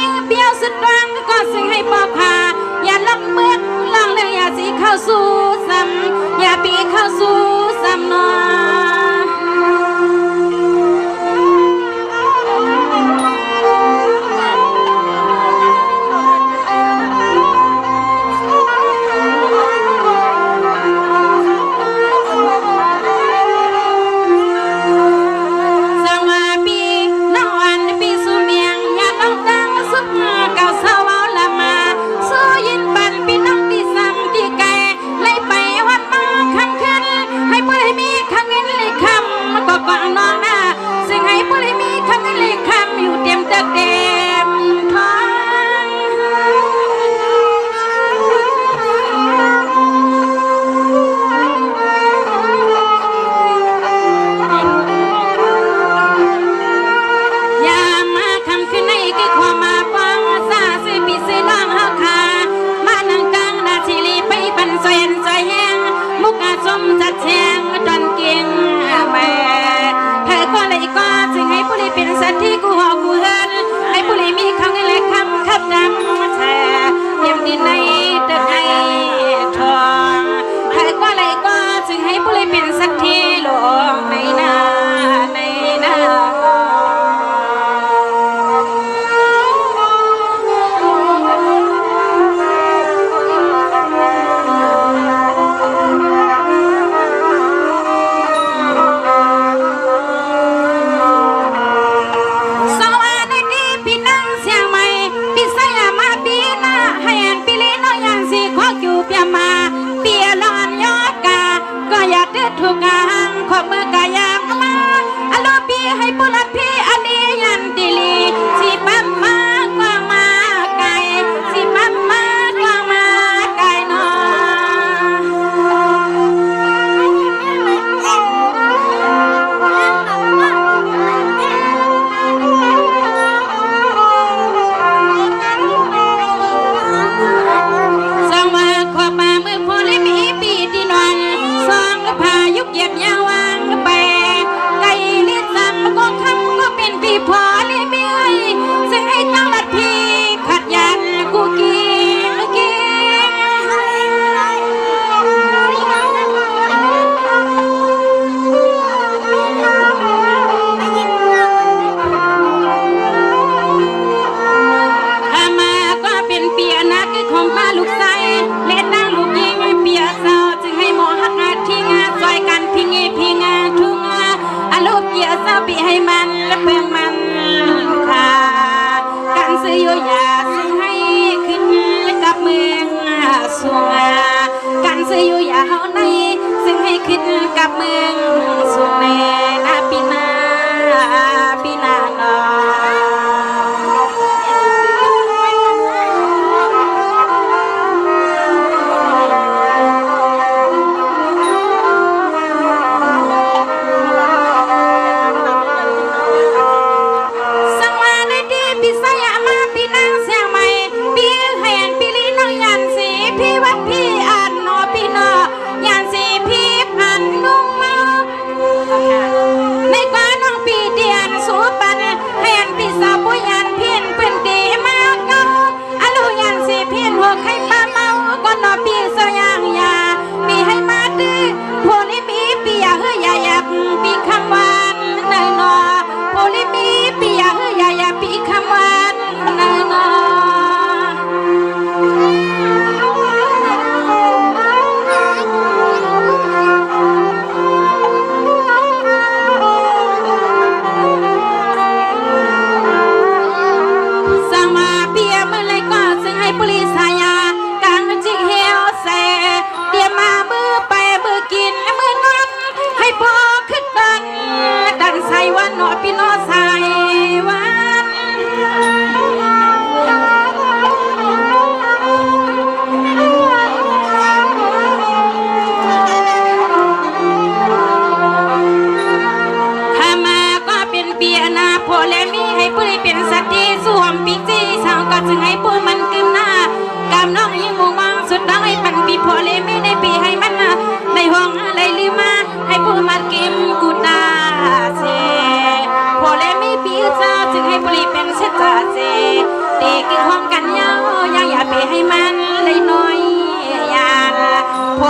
ยังเบี้ยวสุดรังก็สิ่งให้ปอกขาอย่าลองเมือกลองเลยอย่าสีเข้าสู่ซ้ำอย่าปีเข้าสู่ซ้ำนอทุกการขอบมือกายามมาอโลปีให้ปุรัตพี่อันนี้ยันติลีสิปั๊มมากว่ามาไก่สิปั๊มมากว่ามาไก่นอสวัสดิ์ขอบมามือพลิมีปีที่นอนสองพายุเก็บยาวางไปไก่ลิซัมก็คำก็เป็นปีพอลิมีเสียให้ตั้งลัดพี่ขัดยันกูกินอามาก็เป็นเปียนักของป้าลูกไส้เล่นนั่งลูกยิงเปียเศร้าจึงให้หมอหักงาที่งาซอยกันพิงพิงาทุ่งอาลูกเปียเศร้าปีให้มันและเพื่องมันค่ะกันซื้อโยยาซื้อให้ขึ้นกับเมืองสวงกันซื้อโยยาเฮาในซึ่งให้ขึ้นกับเมืองสวงแม่นาปีนาปีนานอ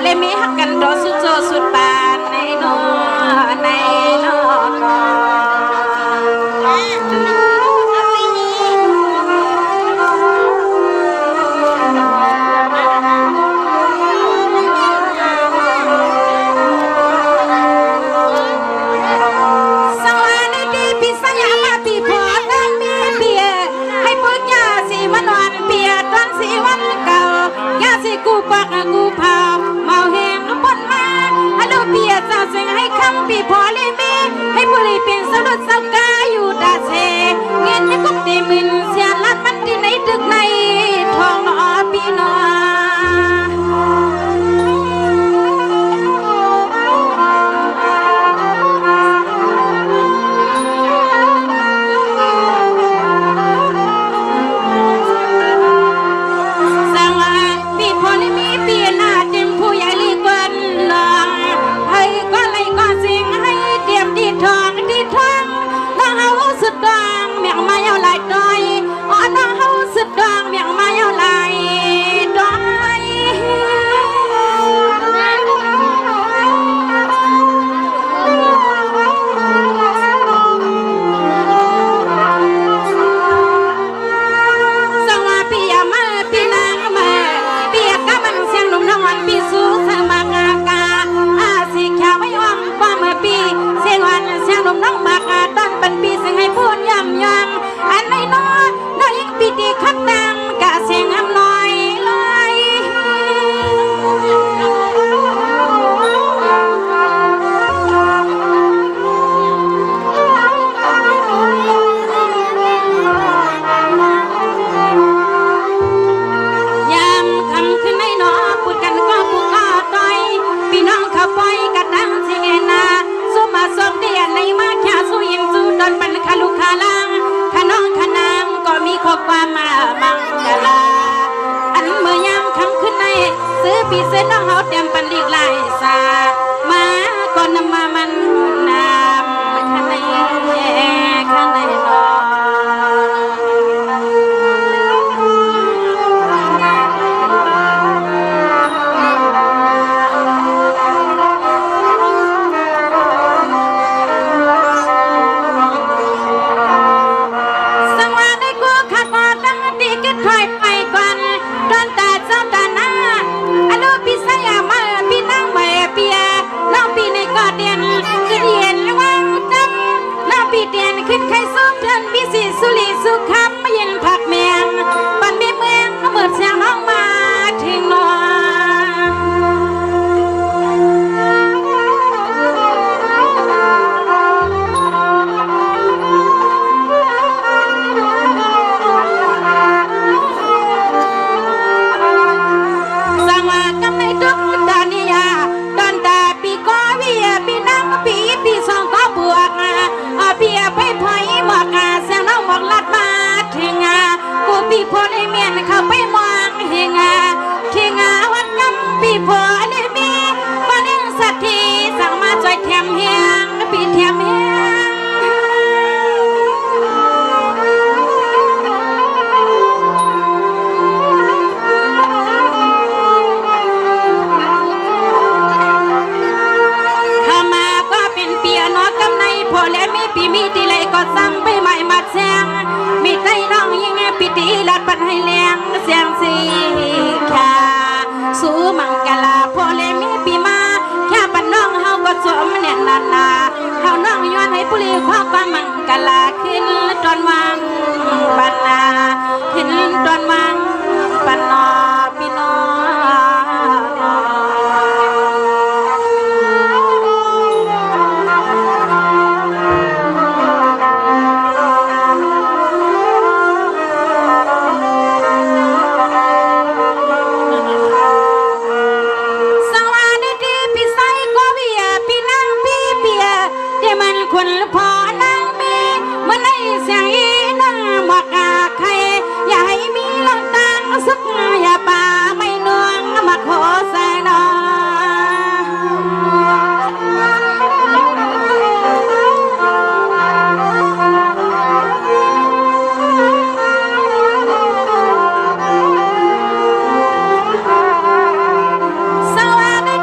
เลยมีฮักกันดอสุดโจสุดปานในนอในนอกอกูปักกูเผาเมาแหงปนมาฮัลโหลเปียจะเสียงให้คำปีพอเลยมีให้ผู้ลีเป็นสลุดสกาอยู่ดาเซเงินไม่กุบตีมินเสียลัดมันที่ในตึกในทองนอปีนอความมามังกลาอันเมื่อยามคำขึ้นในซื้อปีเส้นน้องเขาเตรียมปันลีกลายสามาก่อนนำมามันน้ำข้างในข้างในนอขึ้นใครส้มเทินมีสีสุรีสุขำไม่ยินผักแมงปันมีเมืองเหมือนเสียงน้องมาถึงนอสังว่ากำในทุกดานิยาดอนตาปีก้อวิยาปีนังปีสองก็บวกเบียไปพอยหมอกเสียงน้องหมอกลัดมาถึงกูปีพอได้เมียนเข้าไปมองเฮงที่วัดกำปีพอได้มีบ้านเลี้ยงสัตว์ที่สั่งมาจอยแถมเฮียงปีแถมเฮียงข้ามาก็เป็นเปียนอกำในพอและมีปีมีตีเลยก็ซ้ำไปใหม่มาแซงมีใจน้องยิงปีตีลัดปัดให้เลี้ยงเสียงสีค่ะสู้มังกลาพอและมีปีมาแค่ปันน้องเฮาก็สวมเนี่ยนาเฮาน้องย้อนให้ผู้ลีข้อความมังกลาขึ้นตอนวังปันนาขึ้นตอนวังปันนอพี่น้องคนพอนางมีเมื่อในเสียงอีนางบอกใครอย่าให้มีลงตังสักอย่าป่าไม่นวงมาขอใส่นอสวัสดี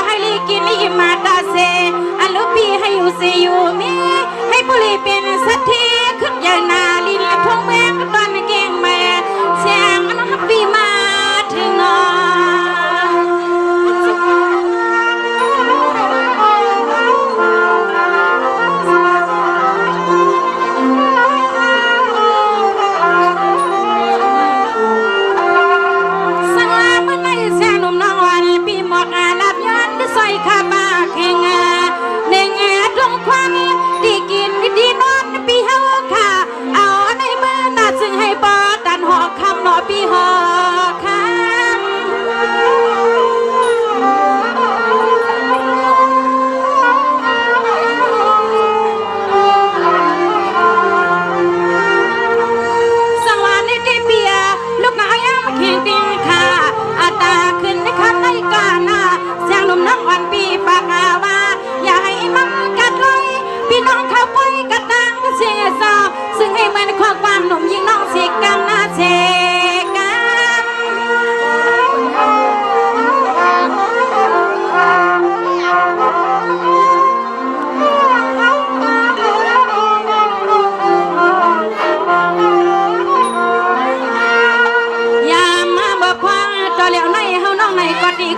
ให้ลีกินลีมาตาเซอันลูกพี่ให้อยู่เซอยู่มีให้บุรีเป็นสักทีขึ้นยานาลินทงแมงตอนเก่งแม่เสียงน้องพี่มาถึงพี่หอคำสังวานในที่เบียลูกน้อยมาเขียนตีค่ะอาตาขึ้นในคำในกาหน้าเสียงหนุ่มน้องอ่อนปีปากอาว่าอย่าให้มันกัดเลยพี่น้องเข้าไปกัดดังเสียงเศร้าซึ่งให้มันข้อความหนุ่มยิงน้องสิกำหน้าเช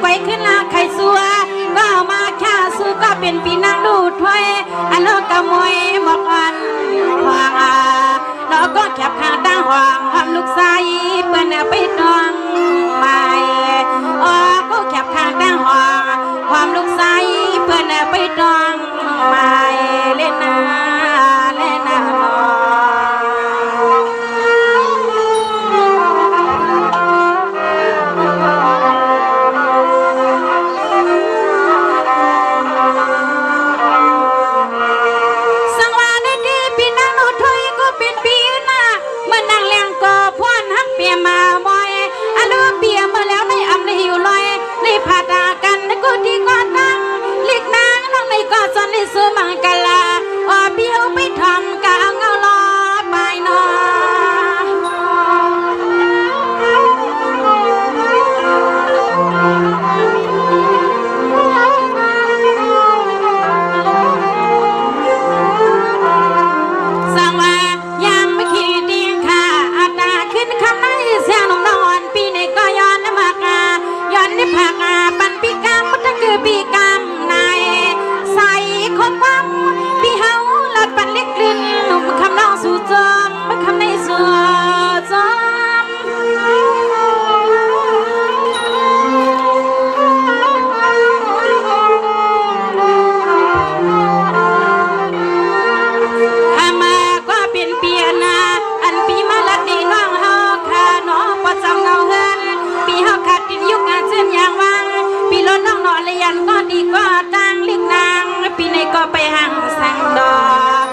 ไว้ขึ้นลาไข่สัวก็มาแค่สู้ก็เป็นปีนางดูถ้วยอันนกกระมวยบอกอันหวางเราก็แคบขาตั้งหวางความลูกใสเพื่อนไปตองไม่ก็แคบขาตั้งหวางความลูกใสเพื่อนไปตองไม่เล่นนาเล่นนามาบ่อยอันลูกเบียมาแล้วในอำในหิวลอยในผาดากันในกูที่ก็ตั้งลิกนางน้องในก็สอนในสูมังกลาเบี้ยวไปทำกะเงาล้อไปนอสั่งว่ายังไม่คิดดีค่ะอาตาขึ้นคำนั้นเสียงน้องนอนปีในก็ย้อนมากย้อนในผักปันปีกามมันคือปีกามนายใส่คนฟังปีเฮาลัดปันเล็กกลิ่นหนุ่มคำน้องสู่จอมมันคำในสู่จอมมาก็เป็นเปียนาอันปีมาลัดดีน้องเฮาค่ะน้องประจำเงาเฮือนปีเฮาขาดดินยุคงานเชื่อมอย่างวังปีล้นน้องนอนเลยยันก็ดีก็ตั้งลิกนางปีในก็ไปห่างแสงดอก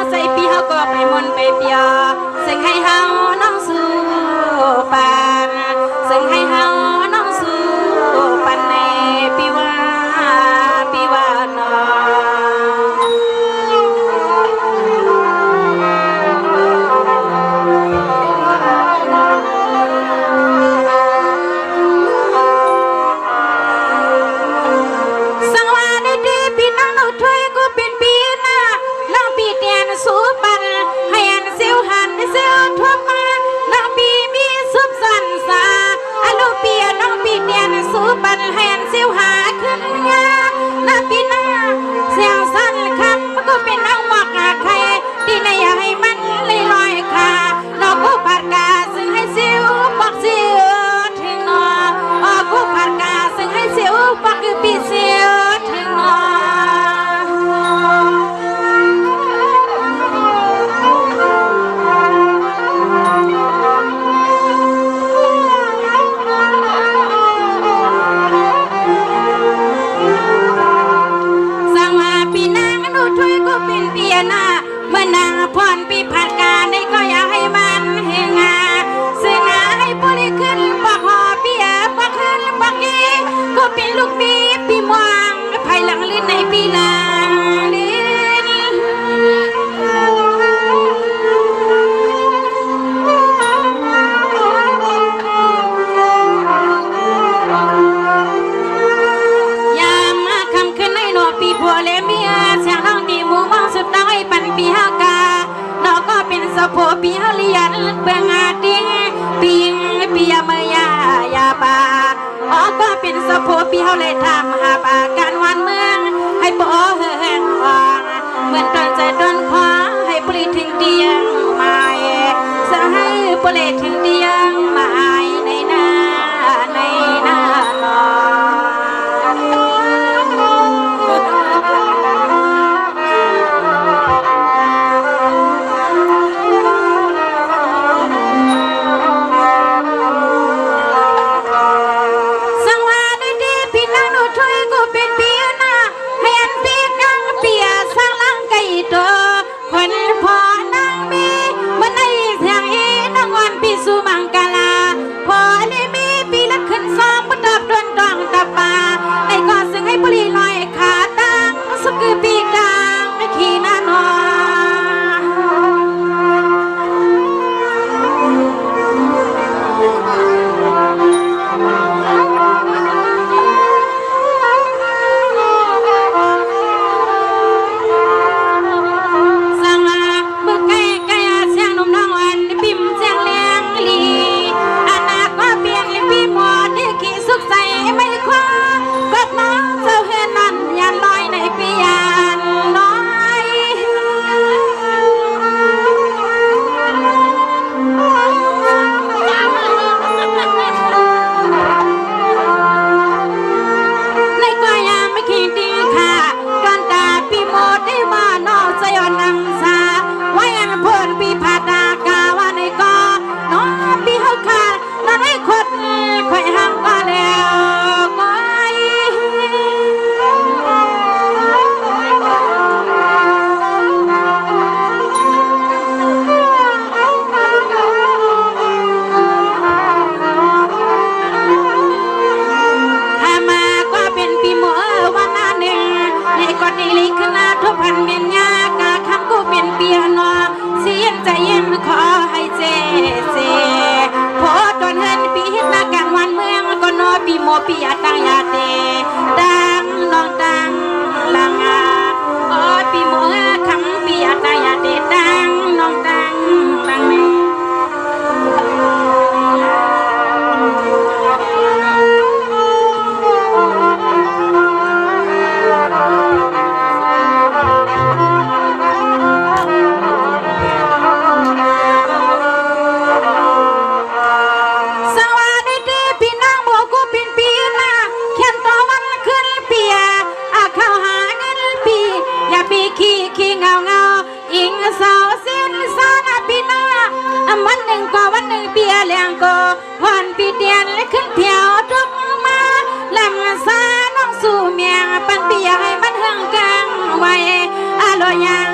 ใส่ปีเฮาก็ไปมนไปเปียซึ่งให้เฮาน้องสู่ปันซึ่งให้เฮาน้องสู่ปันในปีว่าน้องสู้ปันให้อันเสียวหัน ปีเฮาเลยทำหาปาการวันเมืองให้บ่แห้งวางเหมือนตอนใจตอนคอให้ปลีถึงเตียงหมายจะให้ปลีถึงเตียงหมายในหน้าหนอปียตังยาเตดังน้องดังลังอาโอ้ปีโมคำปียตังยาเตดังน้องดังลังเมขี้เงาอิงเสาเส้นสานปีหน้าวันหนึ่งก็วันหนึ่งเปียแรงก็วันปีเตียนและขึ้นเที่ยวทุกมาลำซาน้องสู่เมียงปันเปียให้มันห่างกันไว้อร่อยยัง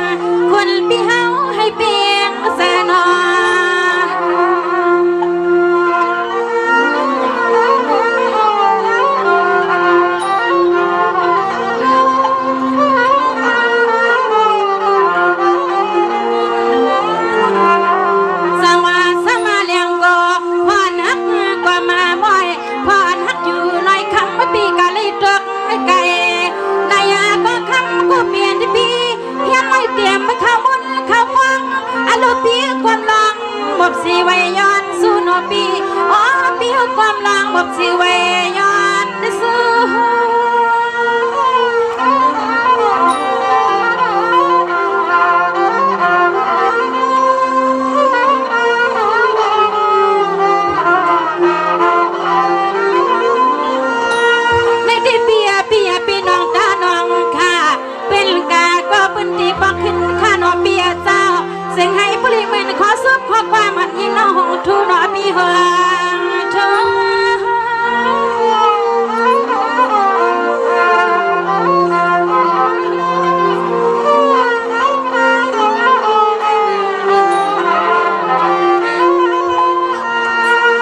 คนปีเฮาให้เปียงแสนอบสีไวย้อนสู้โนปีอ๋อปีเอาความลางบสีไวย้อนสู้ในที่เปียปีน้องตาน้องค่ะเป็นกาก็เป็นตีบอกขึ้นข้าโนเปียเจ้าเสียงให้ผู้ลิงมันขอซุบขอความมันยิ่งน้องหงทูนอปีหัวเธอ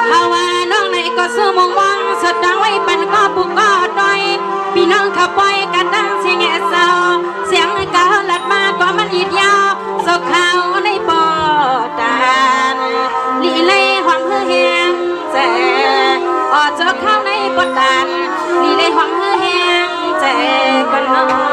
เขาว่าน้องในก็สู้มองวังสดดังไว้ปันก็ปุกก็ดอยพี่น้องขับไปกันตั้งเสียงแง่เศร้าเสียงกาหลัดมาก็มันอีดยาวสกเขาในปอดานลีเล่หอมเฮือแหงแจออเจาเข้าในปอดานลีเล่หอมเฮือแหงแจกันน้อง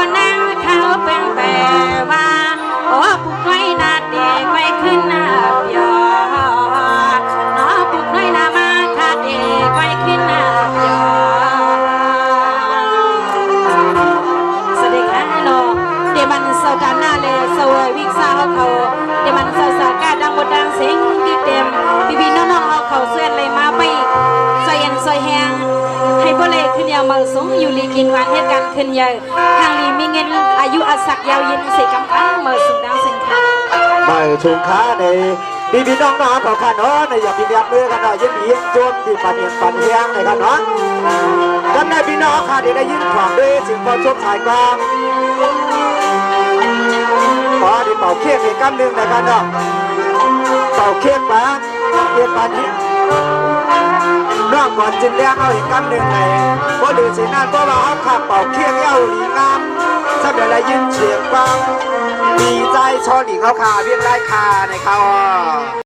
บ่นางเขาเป็นแปลว่าโอ้ปุกน้อยนาเด็กไว้ขึ้นหน้าเปียน้อปุกน้อยนามาคาเด็กไว้ขึ้นหน้าเปียสวัสดีค่ะเนาะเดี๋ยวมันเสากันหน้าเลยสวยวิกซาเขาเดี๋ยวมันเสาสากาดังบดดังเสียงที่เต็มพี่น้องๆเขาเสื้อเลยมาไปซอยเย็นซอยแห้งให้บ่เลยขึ้นยาวมาสูงอยู่ลีกินวันเหตุการณ์ขึ้นเยอะทางลีมีเงินอายุอาศักยาวยินเสกกำคังมาสูงดังเสียงค่ะมาชุมค้าในพี่น้องๆเขาค่ะเนาะในอย่าพี่ยับมือกันหน่อยยิ้มยิ้มจมที่ปันเหียงปันเฮียงในกันเนาะกันในพี่น้องค่ะได้ยินความด้วยสิ่งพอชมสายกลางพอได้เป่าเค้กอีกกำหนึ่งในกันเนาะเป่าเค้กมาเรียนปันนี้นอกก่อนจินเลี้ยงเอาอีกกำหนึ่งในเพราะดูสินั่นเพราะว่าเขาขับเป่าเค้กเอาหลีงามสักเดี๋ยวได้ยินเสียงฟังดีใจชอหลีเขาขาเวียนได้คาในเขา